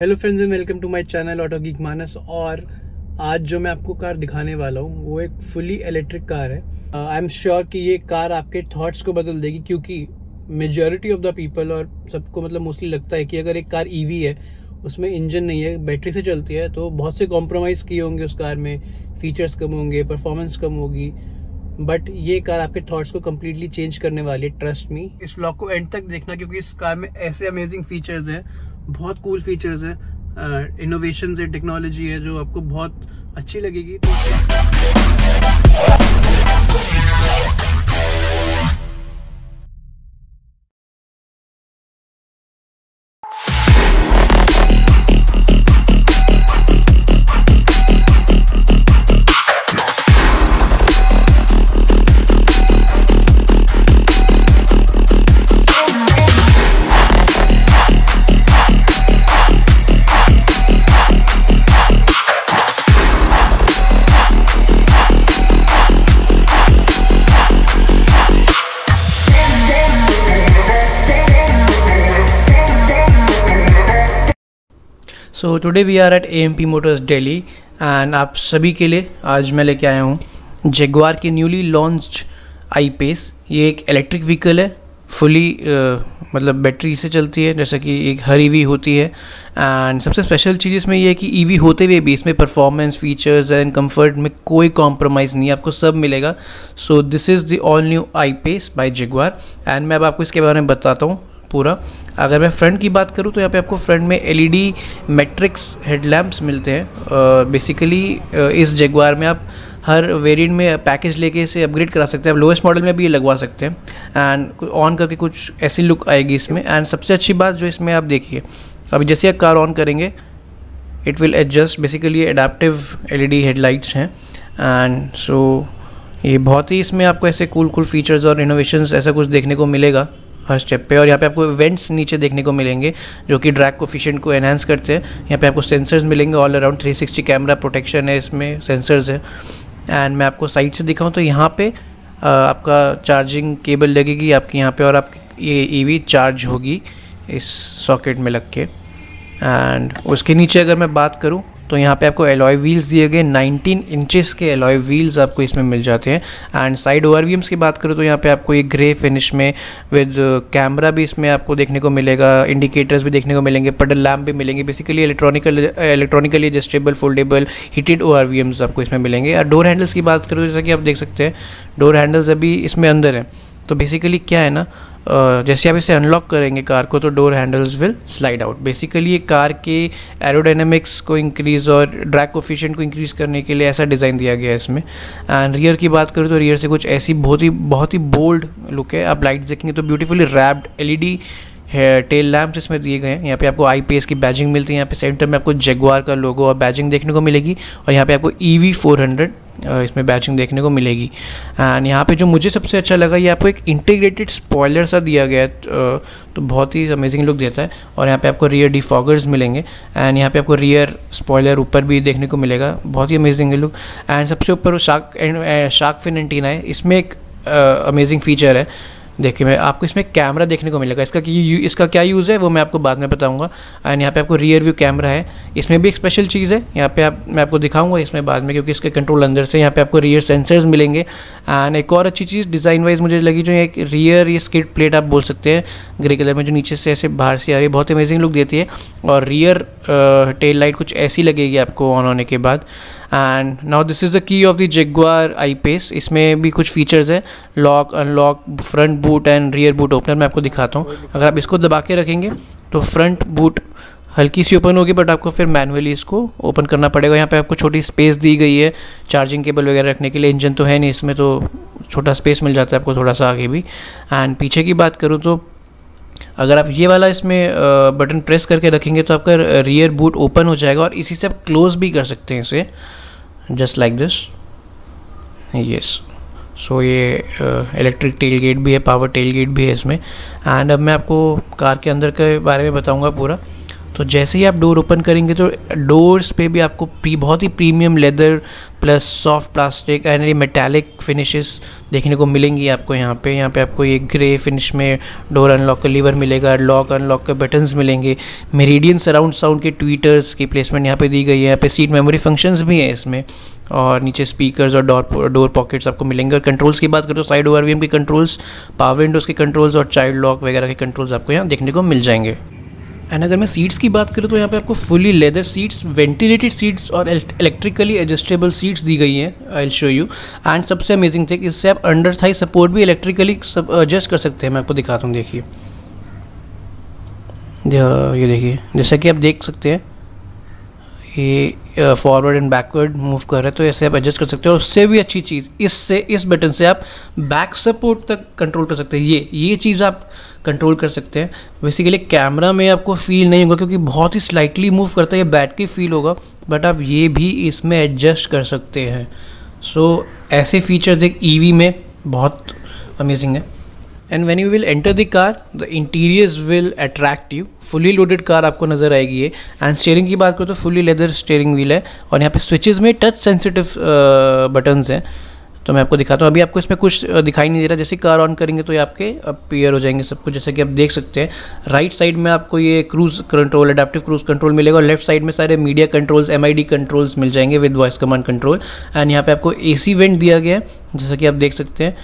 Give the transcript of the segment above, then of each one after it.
Hello friends and welcome to my channel auto geek Manas. और आज जो मैं आपको कार दिखाने वाला हूँ वो एक फुली इलेक्ट्रिक कार है। आई एम श्योर कि ये कार आपके थॉट्स को बदल देगी, क्योंकि मेजॉरिटी ऑफ द पीपल और सबको मोस्टली लगता है कि अगर एक कार ईवी है, उसमें इंजन नहीं है, बैटरी से चलती है, तो बहुत से कॉम्प्रोमाइज़ किए होंगे उस कार में, फीचर्स कम होंगे, परफॉर्मेंस कम होगी। बट ये कार आपके थॉट्स को कम्प्लीटली चेंज करने वाली है, ट्रस्ट मी। इस व्लॉग को एंड तक देखना, क्योंकि इस कार में ऐसे अमेजिंग फीचर्स हैं, बहुत कूल फीचर्स है, इनोवेशन है, टेक्नोलॉजी है जो आपको बहुत अच्छी लगेगी। So today we are at AMP motors Delhi and आप सभी के लिए आज मैं लेके आया हूँ जगुआर की न्यूली लॉन्च्ड I-Pace। ये एक इलेक्ट्रिक व्हीकल है, फुली बैटरी से चलती है, जैसा कि एक हर ईवी होती है। एंड सबसे स्पेशल चीज़ इसमें ये है कि ईवी होते हुए भी इसमें परफॉर्मेंस, फीचर्स एंड कंफर्ट में कोई कॉम्प्रोमाइज़ नहीं है, आपको सब मिलेगा। So this is the all new I-Pace by Jaguar and मैं अब आपको इसके बारे में बताता हूँ पूरा। अगर मैं फ्रंट की बात करूँ तो यहाँ पे आपको फ्रंट में LED मैट्रिक्स हेडलैम्प्स मिलते हैं। बेसिकली इस जगुआर में आप हर वेरिएंट में पैकेज लेके इसे अपग्रेड करा सकते हैं, आप लोएस्ट मॉडल में भी ये लगवा सकते हैं एंड ऑन करके कुछ ऐसी लुक आएगी इसमें। एंड सबसे अच्छी बात जो इसमें आप देखिए, अभी जैसे आप कार ऑन करेंगे it will adjust. Basically adaptive LED headlights हैं एंड सो ये बहुत ही इसमें आपको ऐसे कूल फीचर्स और इनोवेशंस ऐसा कुछ देखने को मिलेगा हर स्टेप पे। और यहाँ पे आपको वेंट्स नीचे देखने को मिलेंगे जो कि ड्रैग कोफिशिएंट को एनहांस करते हैं। यहाँ पे आपको सेंसर्स मिलेंगे ऑल अराउंड, 360 कैमरा प्रोटेक्शन है इसमें, सेंसर्स है। एंड मैं आपको साइड से दिखाऊं तो यहाँ पे आपका चार्जिंग केबल लगेगी आपकी यहाँ पे, और आपकी ये ईवी चार्ज होगी इस सॉकेट में लग के। एंड उसके नीचे अगर मैं बात करूँ तो यहाँ पे आपको एलॉय व्हील्स दिए गए, 19 इंचेस के एलॉय व्हील्स आपको इसमें मिल जाते हैं। एंड साइड ORVMs की बात करूँ तो यहाँ पे आपको ये ग्रे फिनिश में विद कैमरा भी इसमें आपको देखने को मिलेगा, इंडिकेटर्स भी देखने को मिलेंगे, पेडल लैम्प भी मिलेंगे। Basically electronically adjustable, foldable, heated ORVMs आपको इसमें मिलेंगे। और डोर हैंडल्स की बात करूँ, जैसा कि आप देख सकते हैं डोर हैंडल्स अभी इसमें अंदर हैं। तो बेसिकली क्या है ना, जैसे आप इसे अनलॉक करेंगे कार को तो door handles will slide out. Basically ये कार के एरोडायनेमिक्स को इंक्रीज़ और ड्रैग कोफिशिएंट को इंक्रीज़ करने के लिए ऐसा डिज़ाइन दिया गया है इसमें। एंड रियर की बात करूँ तो रियर से कुछ ऐसी बहुत ही बोल्ड लुक है। आप लाइट्स देखेंगे तो beautifully wrapped LED tail lamps इसमें दिए गए हैं। यहाँ पे आपको I-Pace की बैजिंग मिलती है, यहाँ पे सेंटर में आपको जगुआर का लोगो और बैजिंग देखने को मिलेगी, और यहाँ पे आपको EV400 इसमें बैचिंग देखने को मिलेगी। एंड यहाँ पे जो मुझे सबसे अच्छा लगा, ये आपको एक इंटीग्रेटेड स्पॉयलर सा दिया गया है, तो बहुत ही अमेजिंग लुक देता है। और यहाँ पे आपको रियर डिफॉगर्स मिलेंगे एंड यहाँ पे आपको रियर स्पॉयलर ऊपर भी देखने को मिलेगा, बहुत ही अमेजिंग लुक। एंड सबसे ऊपर शार्क फिन एंटीना है, इसमें एक अमेजिंग फीचर है। देखिए, मैं आपको इसमें कैमरा देखने को मिलेगा, इसका क्या यूज़ है वो मैं आपको बाद में बताऊंगा। एंड यहाँ पे आपको रियर व्यू कैमरा है, इसमें भी एक स्पेशल चीज़ है, यहाँ पे मैं आपको दिखाऊंगा इसमें बाद में, क्योंकि इसके कंट्रोल अंदर से। यहाँ पे आपको रियर सेंसर्स मिलेंगे। एंड एक और अच्छी चीज़ डिज़ाइन वाइज मुझे लगी, जो एक रियर ये स्किड प्लेट आप बोल सकते हैं, ग्रे कलर में, जो नीचे से ऐसे बाहर से आ रही है, बहुत अमेजिंग लुक देती है। और रियर टेल लाइट कुछ ऐसी लगेगी आपको ऑन होने के बाद। And now this is the key of the Jaguar I-Pace। इसमें भी कुछ फीचर्स है, lock, unlock, front boot and rear boot opener. मैं आपको दिखाता हूँ। अगर आप इसको दबा के रखेंगे तो फ्रंट बूट हल्की सी ओपन होगी, बट आपको फिर मैनुअली इसको ओपन करना पड़ेगा। यहाँ पे आपको छोटी स्पेस दी गई है चार्जिंग केबल वगैरह रखने के लिए। इंजन तो है नहीं इसमें, तो छोटा स्पेस मिल जाता है आपको थोड़ा सा आगे भी। एंड पीछे की बात करूँ तो अगर आप ये वाला इसमें बटन प्रेस करके रखेंगे तो आपका रियर बूट ओपन हो जाएगा, और इसी से आप क्लोज भी कर सकते हैं इसे, जस्ट लाइक दिस। यस, सो ये इलेक्ट्रिक टेल गेट भी है, पावर टेल गेट भी है इसमें। एंड अब मैं आपको कार के अंदर के बारे में बताऊंगा पूरा। तो जैसे ही आप डोर ओपन करेंगे तो डोर्स पे भी आपको बहुत ही premium leather plus soft plastic and ये मेटालिक फिनिशेस देखने को मिलेंगी आपको यहाँ पे आपको ये ग्रे फिनिश में डोर अनलॉक का लीवर मिलेगा, लॉक अनलॉक के बटन्स मिलेंगे, मेरिडियन सराउंड साउंड के ट्वीटर्स की प्लेसमेंट यहाँ पे दी गई है, यहाँ पे सीट मेमोरी फंक्शंस भी हैं इसमें, और नीचे स्पीकर्स और डोर पॉकेट्स आपको मिलेंगे। और कंट्रोल्स की बात करें तो साइड ओवरव्यू के कंट्रोल्स, पावर विंडोज़ के कंट्रोल्स और चाइल्ड लॉक वगैरह के कंट्रोल्स आपको यहाँ देखने को मिल जाएंगे। एंड अगर मैं सीट्स की बात करूँ तो यहाँ पे आपको fully leather seats, ventilated seats और इलेक्ट्रिकली एडजस्टेबल सीट्स दी गई हैं। आई विल शो यू। एंड सबसे अमेजिंग थिंग, इससे आप अंडर थाई सपोर्ट भी इलेक्ट्रिकली एडजस्ट कर सकते हैं। मैं आपको दिखाता हूँ, देखिए ये देखिए, जैसा कि आप देख सकते हैं ये फॉरवर्ड एंड बैकवर्ड मूव कर रहा है, तो ऐसे आप एडजस्ट कर सकते हो। और उससे भी अच्छी चीज़, इस बटन से आप बैक सपोर्ट तक कंट्रोल कर सकते हैं। ये चीज़ आप कंट्रोल कर सकते हैं। बेसिकली कैमरा में आपको फील नहीं होगा क्योंकि बहुत ही स्लाइटली मूव करता है, ये बैठ के फील होगा, बट आप ये भी इसमें एडजस्ट कर सकते हैं। सो ऐसे फीचर्स एक ईवी में बहुत अमेजिंग है। And when you will enter the car, the interiors will attract you. Fully loaded car आपको नज़र आएगी ये। एंड स्टीयरिंग की बात करो तो फुली लेदर स्टीयरिंग व्हील है, और यहाँ पे स्विचेस में टच सेंसिटिव बटन्स हैं। तो मैं आपको दिखाता हूँ। अभी आपको इसमें कुछ दिखाई नहीं दे रहा, जैसे कार ऑन करेंगे तो ये आपके अपीयर हो जाएंगे सब कुछ, जैसे कि आप देख सकते हैं। राइट साइड में आपको ये cruise control, adaptive cruise control मिलेगा, और लेफ्ट साइड में सारे मीडिया कंट्रोल्स, MID कंट्रोल्स मिल जाएंगे with voice command control. And यहाँ पे आपको AC वेंट दिया गया है, जैसा कि आप देख सकते हैं।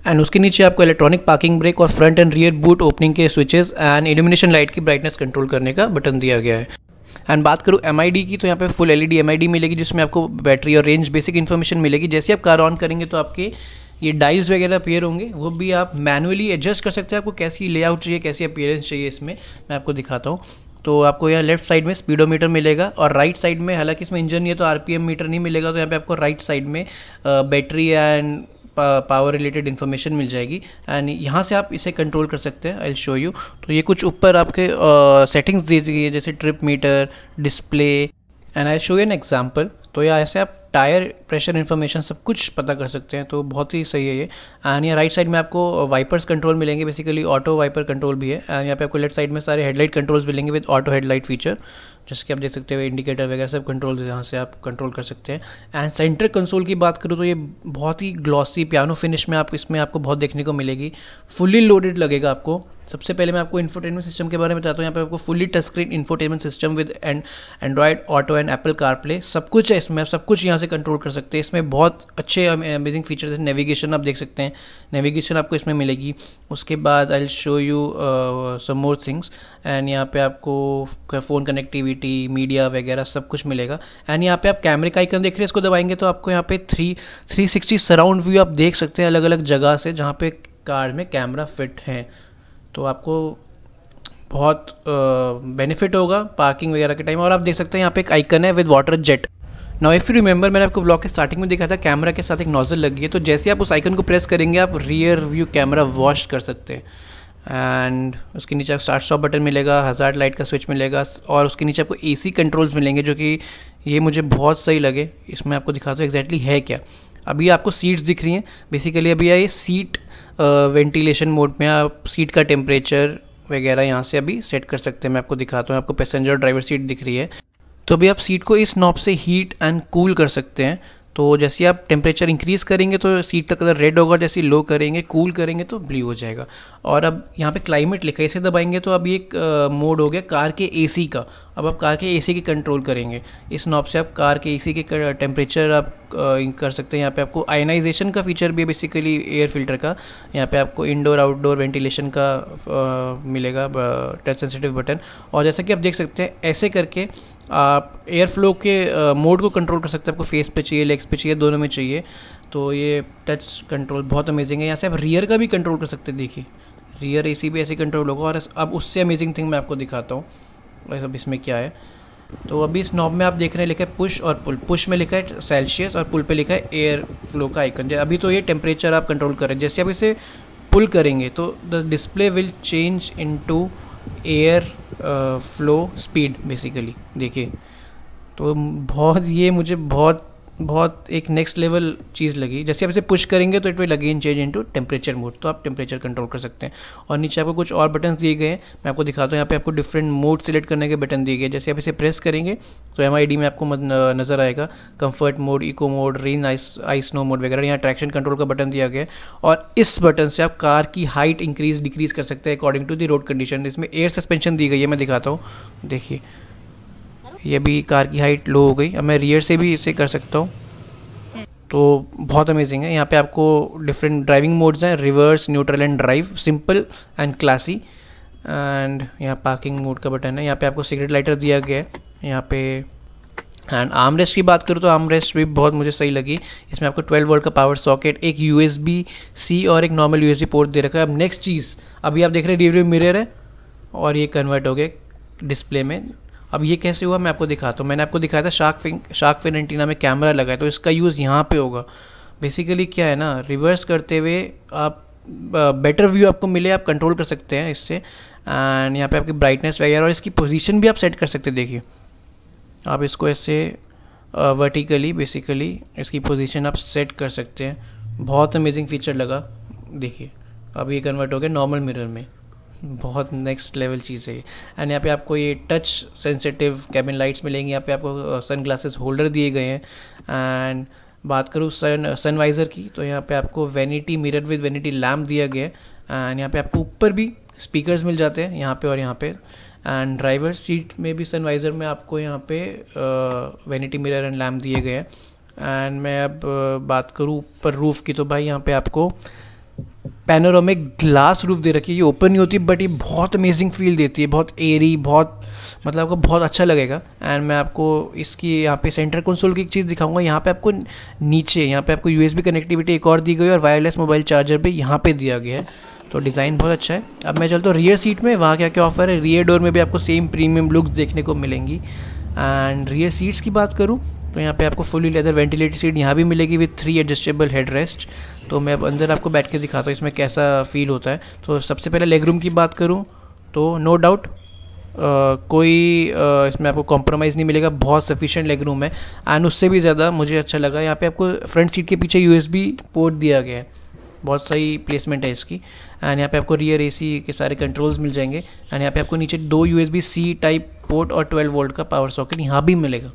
एंड उसके नीचे आपको इलेक्ट्रॉनिक पार्किंग ब्रेक और front end rear boot opening के स्विचेस एंड इल्यूमिनेशन लाइट की ब्राइटनेस कंट्रोल करने का बटन दिया गया है। एंड बात करूँ MID की, तो यहाँ पे फुल LED MID मिलेगी, जिसमें आपको बैटरी और रेंज बेसिक इन्फॉर्मेशन मिलेगी। जैसे आप कार ऑन करेंगे तो आपके ये डाइज वगैरह अपीयर होंगे, वो भी आप मैनुअली एडजस्ट कर सकते हैं। आपको कैसी लेआउट चाहिए, कैसी अपीयरेंस चाहिए, इसमें मैं आपको दिखाता हूँ। तो आपको यहाँ लेफ्ट साइड में स्पीडोमीटर मिलेगा, और राइट साइड में, हालांकि इसमें इंजन नहीं है तो RPM मीटर नहीं मिलेगा, तो यहाँ पे आपको राइट साइड में battery and power related information मिल जाएगी। एंड यहाँ से आप इसे कंट्रोल कर सकते हैं। आई विल शो यू। तो ये कुछ ऊपर आपके सेटिंग्स दी गई है, जैसे trip meter, display, and I show you an example. तो यहाँ ऐसे आप टायर प्रेशर इन्फॉर्मेशन सब कुछ पता कर सकते हैं, तो बहुत ही सही है ये। एंड यहाँ राइट साइड में आपको वाइपर्स कंट्रोल मिलेंगे, बेसिकली ऑटो वाइपर कंट्रोल भी है। एंड यहाँ पे आपको लेफ्ट साइड में सारे हेडलाइट कंट्रोल्स मिलेंगे विद ऑटो हेडलाइट फीचर, जैसे कि आप देख सकते हो। इंडिकेटर वगैरह सब कंट्रोल यहाँ से आप कंट्रोल कर सकते हैं। एंड सेंटर कंसोल की बात करूँ तो ये बहुत ही ग्लॉसी पियानो फिनिश में इसमें आपको बहुत देखने को मिलेगी। फुली लोडेड लगेगा आपको। सबसे पहले मैं आपको इंफोटेनमेंट सिस्टम के बारे में बताता हूँ। यहाँ पे आपको fully touch screen infotainment system with Android auto and Apple CarPlay सब कुछ है इसमें। आप सब कुछ यहाँ से कंट्रोल कर सकते हैं। इसमें बहुत अच्छे अमेजिंग फीचर्स हैं। नेविगेशन आप देख सकते हैं, नेविगेशन आपको इसमें मिलेगी। उसके बाद I will show you some more things. And यहाँ पे आपको फ़ोन कनेक्टिविटी, मीडिया वगैरह सब कुछ मिलेगा। एंड यहाँ पे आप कैमरे का आइकन देख रहे हैं, इसको दबाएंगे तो आपको यहाँ पे 360 सराउंड व्यू आप देख सकते हैं अलग अलग जगह से, जहाँ पे कार में कैमरा फिट है। तो आपको बहुत बेनिफिट होगा पार्किंग वगैरह के टाइम। और आप देख सकते हैं यहाँ पे एक आइकन है with water jet. Now if you remember, मैंने आपको ब्लॉग के स्टार्टिंग में दिखाया था कैमरा के साथ एक नोजल लगी है, तो जैसे आप उस आइकन को प्रेस करेंगे आप रियर व्यू कैमरा वॉश कर सकते हैं। एंड उसके नीचे आपको स्टार्ट स्टॉप बटन मिलेगा, हज़ार्ड लाइट का स्विच मिलेगा, और उसके नीचे आपको AC कंट्रोल्स मिलेंगे, जो कि ये मुझे बहुत सही लगे। इसमें आपको दिखाता हूँ एग्जैक्टली है क्या। अभी आपको सीट्स दिख रही हैं, बेसिकली अभी ये सीट वेंटिलेशन मोड में आप सीट का टेम्परेचर वगैरह यहाँ से अभी सेट कर सकते हैं। मैं आपको दिखाता हूँ। आपको पैसेंजर ड्राइवर सीट दिख रही है, तो अभी आप सीट को इस नॉब से हीट एंड कूल कर सकते हैं। तो जैसे आप टेम्परेचर इंक्रीज़ करेंगे तो सीट का कलर रेड होगा, जैसे लो करेंगे, कूल करेंगे तो ब्लू हो जाएगा। और अब यहाँ पे क्लाइमेट लिखा है, इसे दबाएंगे तो अभी एक मोड हो गया कार के AC का। अब आप कार के AC की कंट्रोल करेंगे। इस नॉब से आप कार के AC के टेम्परेचर आप कर सकते हैं। यहाँ पे आपको आयनाइजेशन का फीचर भी है, बेसिकली एयर फिल्टर का। यहाँ पे आपको इंडोर आउटडोर वेंटिलेशन का मिलेगा टच सेंसिटिव बटन। और जैसा कि आप देख सकते हैं, ऐसे करके आप एयर फ्लो के मोड को कंट्रोल कर सकते हैं। आपको फेस पे चाहिए, लेग्स पे चाहिए, दोनों में चाहिए। तो ये टच कंट्रोल बहुत अमेजिंग है। यहाँ से आप रियर का भी कंट्रोल कर सकते हैं। देखिए रियर AC भी ऐसे कंट्रोल होगा। और अब उससे अमेजिंग थिंग मैं आपको दिखाता हूँ अब इसमें क्या है। तो अभी इस नॉब में आप देख रहे हैं लिखा है पुश और पुल। पुश में लिखा है सेल्सियस और पुल पे लिखा है एयर फ्लो का आइकन। अभी तो ये टेम्परेचर आप कंट्रोल कर रहे हैं। जैसे आप इसे पुल करेंगे तो the display will change into air flow speed basically. देखिए तो बहुत, ये मुझे बहुत बहुत एक नेक्स्ट लेवल चीज़ लगी। जैसे आप इसे पुश करेंगे तो it will again change into temperature mode, तो आप टेम्परेचर कंट्रोल कर सकते हैं। और नीचे आपको कुछ और बटन दिए गए हैं, मैं आपको दिखाता हूँ। यहाँ पे आपको डिफरेंट मोड सेलेक्ट करने के बटन दिए गए। जैसे आप इसे प्रेस करेंगे तो MID में आपको नज़र आएगा comfort mode, eco mode, rain ice snow mode वगैरह। यहाँ ट्रैक्शन कंट्रोल का बटन दिया गया है और इस बटन से आप कार की हाइट इंक्रीज डिक्रीज कर सकते हैं according to the road condition. इसमें एयर सस्पेंशन दी गई है, मैं दिखाता हूँ। देखिए ये भी कार की हाइट लो हो गई। अब मैं रियर से भी इसे कर सकता हूँ, तो बहुत अमेजिंग है। यहाँ पे आपको डिफरेंट ड्राइविंग मोड्स हैं, reverse, neutral and drive, simple and classy. And यहाँ पार्किंग मोड का बटन है। यहाँ पे आपको सिगरेट लाइटर दिया गया है यहाँ पे। एंड आर्मरेस्ट की बात करूँ तो आर्मरेस्ट भी बहुत मुझे सही लगी। इसमें आपको 12 वोल्ट का पावर सॉकेट, एक USB-C और एक नॉर्मल USB पोर्ट दे रखा है। अब नेक्स्ट चीज़, अभी आप देख रहे हैं रियर व्यू मिरर है और ये कन्वर्ट हो गए डिस्प्ले में। अब ये कैसे हुआ मैं आपको दिखाता हूँ। मैंने आपको दिखाया था शार्क फिन एंटीना में कैमरा लगा है, तो इसका यूज़ यहाँ पे होगा। बेसिकली क्या है ना, रिवर्स करते हुए आप बेटर व्यू आपको मिले, आप कंट्रोल कर सकते हैं इससे। एंड यहाँ पे आपकी ब्राइटनेस वगैरह और इसकी पोजीशन भी आप सेट कर सकते हैं। देखिए आप इसको ऐसे वर्टिकली बेसिकली इसकी पोजीशन आप सेट कर सकते हैं। बहुत अमेजिंग फीचर लगा। देखिए अब ये कन्वर्ट हो गया नॉर्मल मिरर में, बहुत नेक्स्ट लेवल चीज़ है ये। एंड यहाँ पे आपको ये टच सेंसिटिव कैबिन लाइट्स मिलेंगी। यहाँ पे आपको सन ग्लासेस होल्डर दिए गए हैं। एंड बात करूँ सनवाइज़र की, तो यहाँ पे आपको vanity mirror with vanity lamp दिया गया है। एंड यहाँ पे आपको ऊपर भी स्पीकर्स मिल जाते हैं यहाँ पे और यहाँ पे। एंड ड्राइवर सीट में भी सनवाइज़र में आपको यहाँ पे वैनिटी मिरर एंड लैम्प दिए गए हैं। एंड मैं अब बात करूँ ऊपर रूफ़ की, तो भाई यहाँ पे आपको पैनोरामिक ग्लास रूफ दे रखी है। ये ओपन नहीं होती बट ये बहुत अमेजिंग फील देती है, बहुत एरी, बहुत मतलब आपको बहुत अच्छा लगेगा। एंड मैं आपको इसकी यहाँ पे सेंटर कंसोल की एक चीज़ दिखाऊंगा। यहाँ पे आपको नीचे यहाँ पे आपको USB कनेक्टिविटी एक और दी गई है और वायरलेस मोबाइल चार्जर भी यहाँ पे दिया गया है, तो डिज़ाइन बहुत अच्छा है। अब मैं चलता हूँ रियर सीट में, वहाँ क्या क्या ऑफर है। रियर डोर में भी आपको सेम प्रीमियम लुक्स देखने को मिलेंगी। एंड रियर सीट्स की बात करूँ तो यहाँ पे आपको फुली लेदर वेंटिलेटेड सीट यहाँ भी मिलेगी विथ 3 एडजस्टेबल हेड रेस्ट। तो मैं अब अंदर आपको बैठ के दिखाता हूँ इसमें कैसा फील होता है। तो सबसे पहले लेग रूम की बात करूँ तो नो डाउट कोई इसमें आपको कॉम्प्रोमाइज़ नहीं मिलेगा, बहुत सफिशिएंट लेग रूम है। एंड उससे भी ज़्यादा मुझे अच्छा लगा, यहाँ पे आपको फ्रंट सीट के पीछे USB पोर्ट दिया गया है, बहुत सही प्लेसमेंट है इसकी। एंड यहाँ पे आपको रियर AC के सारे कंट्रोल्स मिल जाएंगे। एंड यहाँ पे आपको नीचे 2 USB-C टाइप पोर्ट और 12 वोल्ट का पावर सॉकेट यहाँ भी मिलेगा।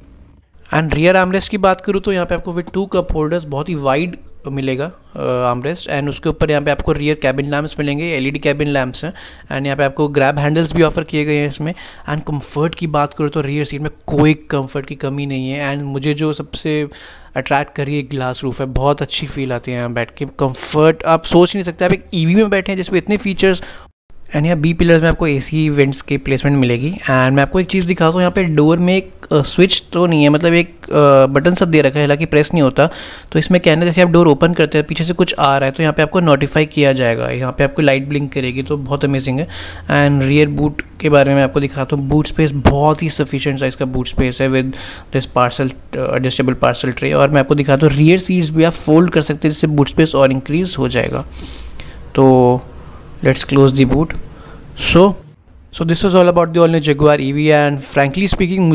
एंड रियर आर्मरेस्ट की बात करूँ तो यहाँ पे आपको विद 2 कप होल्डर्स बहुत ही वाइड मिलेगा आर्मरेस्ट। एंड उसके ऊपर यहाँ पे आपको रियर कैबिन लैम्प्स मिलेंगे, LED कैबिन लैम्प्स हैं। एंड यहाँ पे आपको ग्रैब हैंडल्स भी ऑफर किए गए हैं इसमें। एंड कंफर्ट की बात करूँ तो रियर सीट में कोई कंफर्ट की कमी नहीं है। एंड मुझे जो सबसे अट्रैक्ट करी है ग्लास रूफ है, बहुत अच्छी फील आती है यहाँ बैठ के। कंफर्ट आप सोच नहीं सकते, आप एक EV में बैठे हैं जिसमें इतने फीचर्स। एंड यहाँ B पिलर्स में आपको AC वेंट्स की प्लेसमेंट मिलेगी। एंड मैं आपको एक चीज़ दिखाता हूँ, यहाँ पे डोर में एक स्विच तो नहीं है, मतलब एक बटन सा दे रखा है, हालांकि प्रेस नहीं होता। तो इसमें क्या है ना, जैसे आप डोर ओपन करते हैं पीछे से कुछ आ रहा है तो यहाँ पे आपको नोटिफाई किया जाएगा, यहाँ पे आपको लाइट ब्लिंक करेगी, तो बहुत अमेजिंग है। एंड रियर बूट के बारे में आपको दिखाता हूँ। बूट स्पेस बहुत ही सफिशिएंट साइज़ का बूट स्पेस है with this parcel adjustable parcel tray. और मैं आपको दिखाता हूँ रियर सीट्स भी आप फोल्ड कर सकते हैं जिससे बूट स्पेस और इंक्रीज़ हो जाएगा। तो let's close the boot. So this was all about the all-new Jaguar EV and frankly speaking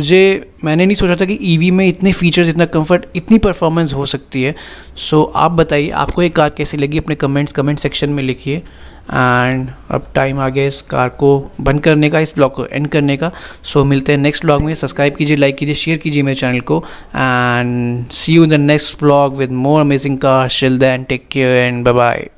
मैंने नहीं सोचा था कि EV में इतने फीचर्स, इतना कंफर्ट, इतनी परफॉर्मेंस हो सकती है। So आप बताइए आपको ये कार कैसी लगी, अपने कमेंट सेक्शन में लिखिए। एंड अब टाइम आ गया इस कार को बंद करने का, इस ब्लॉग को एंड करने का। सो मिलते हैं नेक्स्ट ब्लॉग में। सब्सक्राइब कीजिए, लाइक कीजिए, शेयर कीजिए मेरे चैनल को। And see you in the next blog with more amazing cars. Till then take care and bye bye.